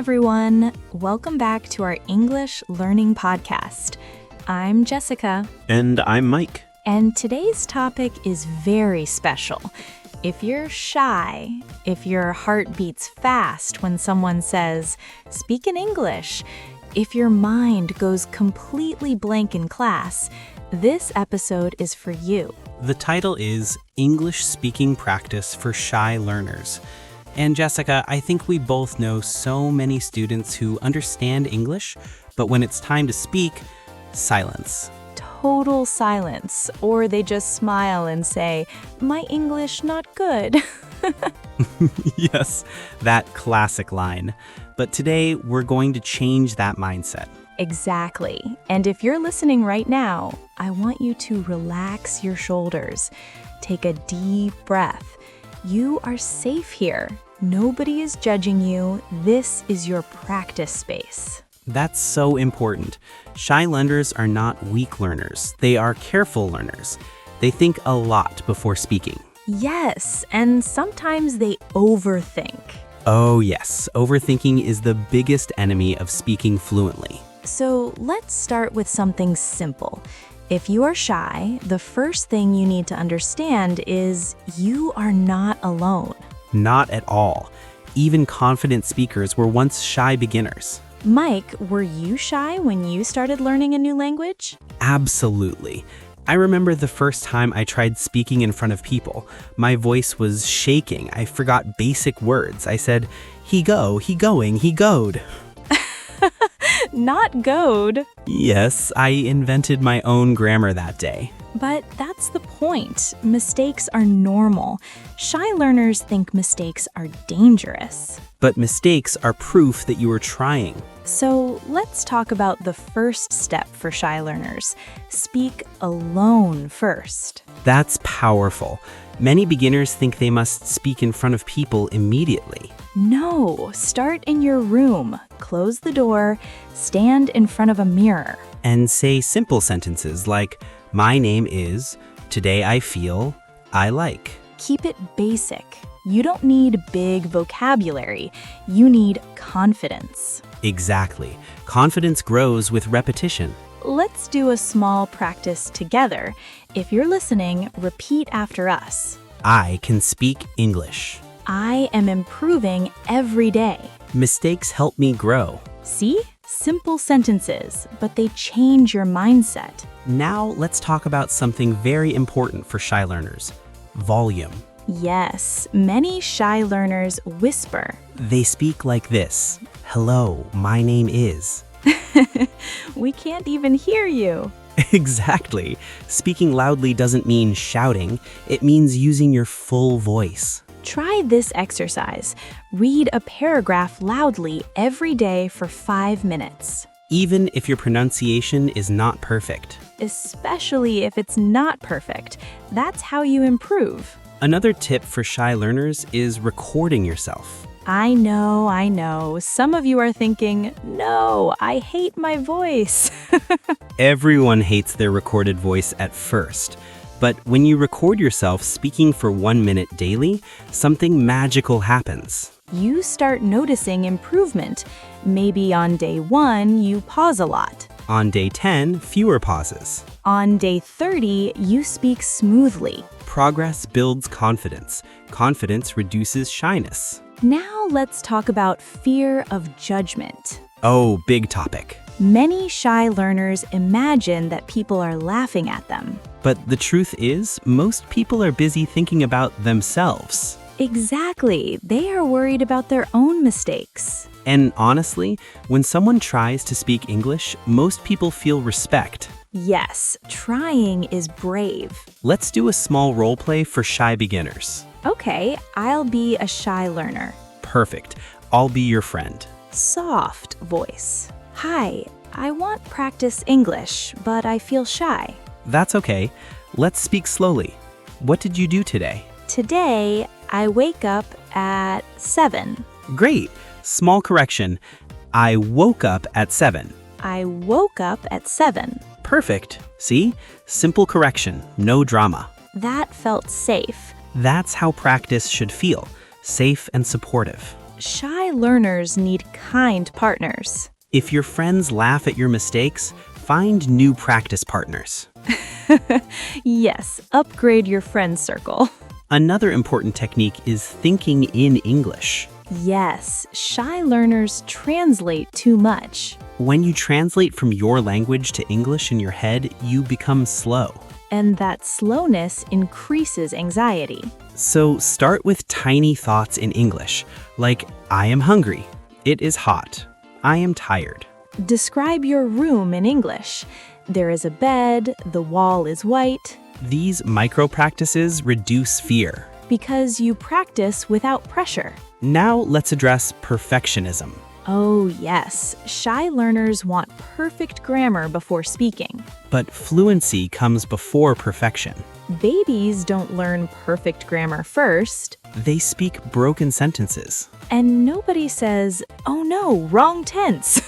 everyone. Welcome back to our English Learning Podcast. I'm Jessica. And I'm Mike. And today's topic is very special. If you're shy, if your heart beats fast when someone says, "Speak in English," if your mind goes completely blank in class, this episode is for you. The title is English Speaking Practice for Shy Learners. And Jessica, I think we both know so many students who understand English, but when it's time to speak, silence. Total silence, or they just smile and say, "My English not good." Yes, that classic line. But today, we're going to change that mindset. Exactly. And if you're listening right now, I want you to relax your shoulders. Take a deep breath. You are safe here. Nobody is judging you. This is your practice space. That's so important. Shy learners are not weak learners. They are careful learners. They think a lot before speaking. Yes, and sometimes they overthink. Oh yes, overthinking is the biggest enemy of speaking fluently. So let's start with something simple. If you are shy, the first thing you need to understand is you are not alone. Not at all. Even confident speakers were once shy beginners. Mike, were you shy when you started learning a new language? Absolutely. I remember the first time I tried speaking in front of people. My voice was shaking. I forgot basic words. I said, "He go, he going, he goed." Not goad. Yes, I invented my own grammar that day. But that's the point. Mistakes are normal. Shy learners think mistakes are dangerous. But mistakes are proof that you are trying. So let's talk about the first step for shy learners. Speak alone first. That's powerful. Many beginners think they must speak in front of people immediately. No, start in your room. Close the door. Stand in front of a mirror. And say simple sentences like, "My name is," "Today I feel," "I like." Keep it basic. You don't need big vocabulary. You need confidence. Exactly. Confidence grows with repetition. Let's do a small practice together. If you're listening, repeat after us. I can speak English. I am improving every day. Mistakes help me grow. See? Simple sentences, but they change your mindset. Now let's talk about something very important for shy learners: volume. Yes, many shy learners whisper. They speak like this: "Hello, my name is." We can't even hear you. Exactly. Speaking loudly doesn't mean shouting. It means using your full voice. Try this exercise. Read a paragraph loudly every day for 5 minutes. Even if your pronunciation is not perfect. Especially if it's not perfect. That's how you improve. Another tip for shy learners is recording yourself. I know. Some of you are thinking, "No, I hate my voice." Everyone hates their recorded voice at first. But when you record yourself speaking for 1 minute daily, something magical happens. You start noticing improvement. Maybe on day 1, you pause a lot. On day 10, fewer pauses. On day 30, you speak smoothly. Progress builds confidence. Confidence reduces shyness. Now let's talk about fear of judgment. Oh, big topic. Many shy learners imagine that people are laughing at them. But the truth is, most people are busy thinking about themselves. Exactly. They are worried about their own mistakes. And honestly, when someone tries to speak English, most people feel respect. Yes, trying is brave. Let's do a small role play for shy beginners. Okay, I'll be a shy learner. Perfect. I'll be your friend. Soft voice. Hi, I want practice English, but I feel shy. That's okay. Let's speak slowly. What did you do today? Today, I wake up at 7. Great. Small correction. I woke up at 7. I woke up at 7. Perfect. See? Simple correction. No drama. That felt safe. That's how practice should feel. Safe and supportive. Shy learners need kind partners. If your friends laugh at your mistakes, find new practice partners. Yes, upgrade your friend circle. Another important technique is thinking in English. Yes, shy learners translate too much. When you translate from your language to English in your head, you become slow. And that slowness increases anxiety. So start with tiny thoughts in English, like I am hungry, it is hot, I am tired. Describe your room in English. There is a bed, the wall is white. These micro practices reduce fear. Because you practice without pressure. Now let's address perfectionism. Oh, yes. Shy learners want perfect grammar before speaking. But fluency comes before perfection. Babies don't learn perfect grammar first. They speak broken sentences. And nobody says, oh no, wrong tense.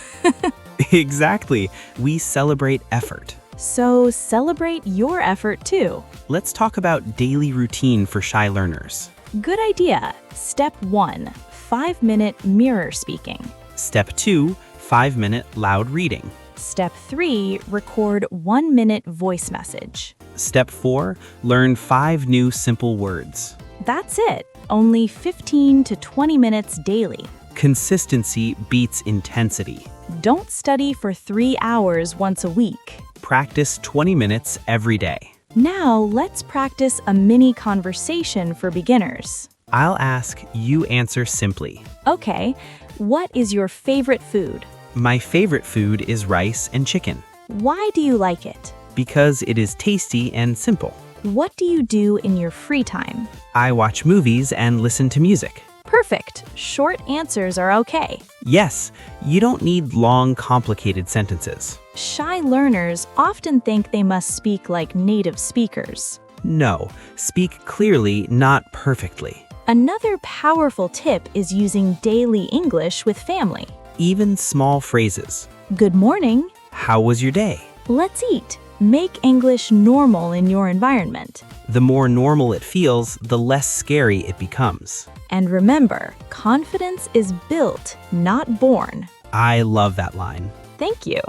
Exactly. We celebrate effort. So celebrate your effort too. Let's talk about daily routine for shy learners. Good idea. Step 1, 5-minute mirror speaking. Step 2, 5-minute loud reading. Step 3, record 1-minute voice message. Step 4, learn 5 new simple words. That's it. Only 15 to 20 minutes daily. Consistency beats intensity. Don't study for 3 hours once a week. Practice 20 minutes every day. Now let's practice a mini conversation for beginners. I'll ask, you answer simply. Okay, what is your favorite food? My favorite food is rice and chicken Why do you like it? because it is tasty and simple. What do you do in your free time? I watch movies and listen to music. Perfect. Short answers are okay. Yes, you don't need long, complicated sentences. Shy learners often think they must speak like native speakers. No, speak clearly, not perfectly. Another powerful tip is using daily English with family. Even small phrases. Good morning. How was your day? Let's eat. Make English normal in your environment. The more normal it feels, the less scary it becomes. And remember, confidence is built, not born. I love that line. Thank you.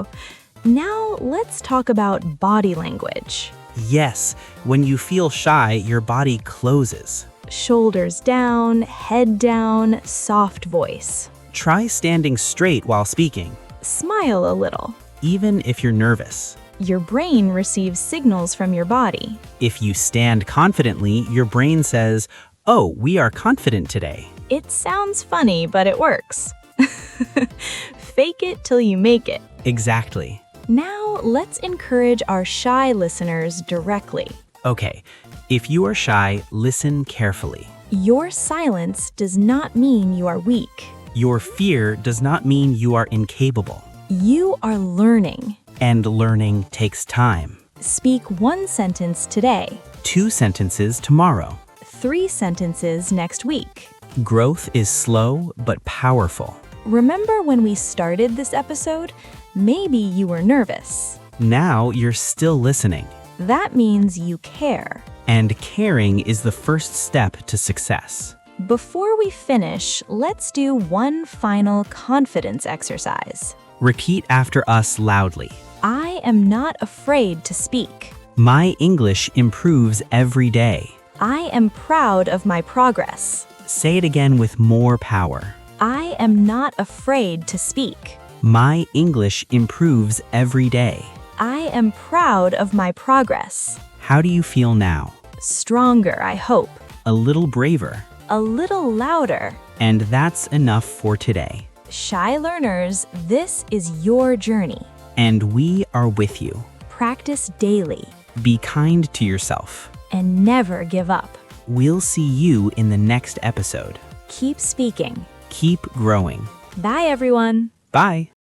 Now let's talk about body language. Yes, when you feel shy, your body closes. Shoulders down, head down, soft voice. Try standing straight while speaking, Smile a little. even if you're nervous. Your brain receives signals from your body. If you stand confidently, your brain says, "Oh, we are confident today." It sounds funny, but it works. Fake it till you make it. Exactly. Now, let's encourage our shy listeners directly. Okay, if you are shy, listen carefully. Your silence does not mean you are weak. Your fear does not mean you are incapable. You are learning. And learning takes time. Speak 1 sentence today, 2 sentences tomorrow. 3 sentences next week. Growth is slow but powerful. Remember when we started this episode? Maybe you were nervous. Now you're still listening. That means you care. And caring is the first step to success. Before we finish, let's do one final confidence exercise. Repeat after us loudly. I am not afraid to speak. My English improves every day. I am proud of my progress. Say it again with more power. I am not afraid to speak. My English improves every day. I am proud of my progress. How do you feel now? Stronger, I hope. A little braver. A little louder. And that's enough for today. Shy learners, this is your journey. And we are with you. Practice daily Be kind to yourself. and never give up. We'll see you in the next episode. Keep speaking. Keep growing. Bye, everyone. Bye.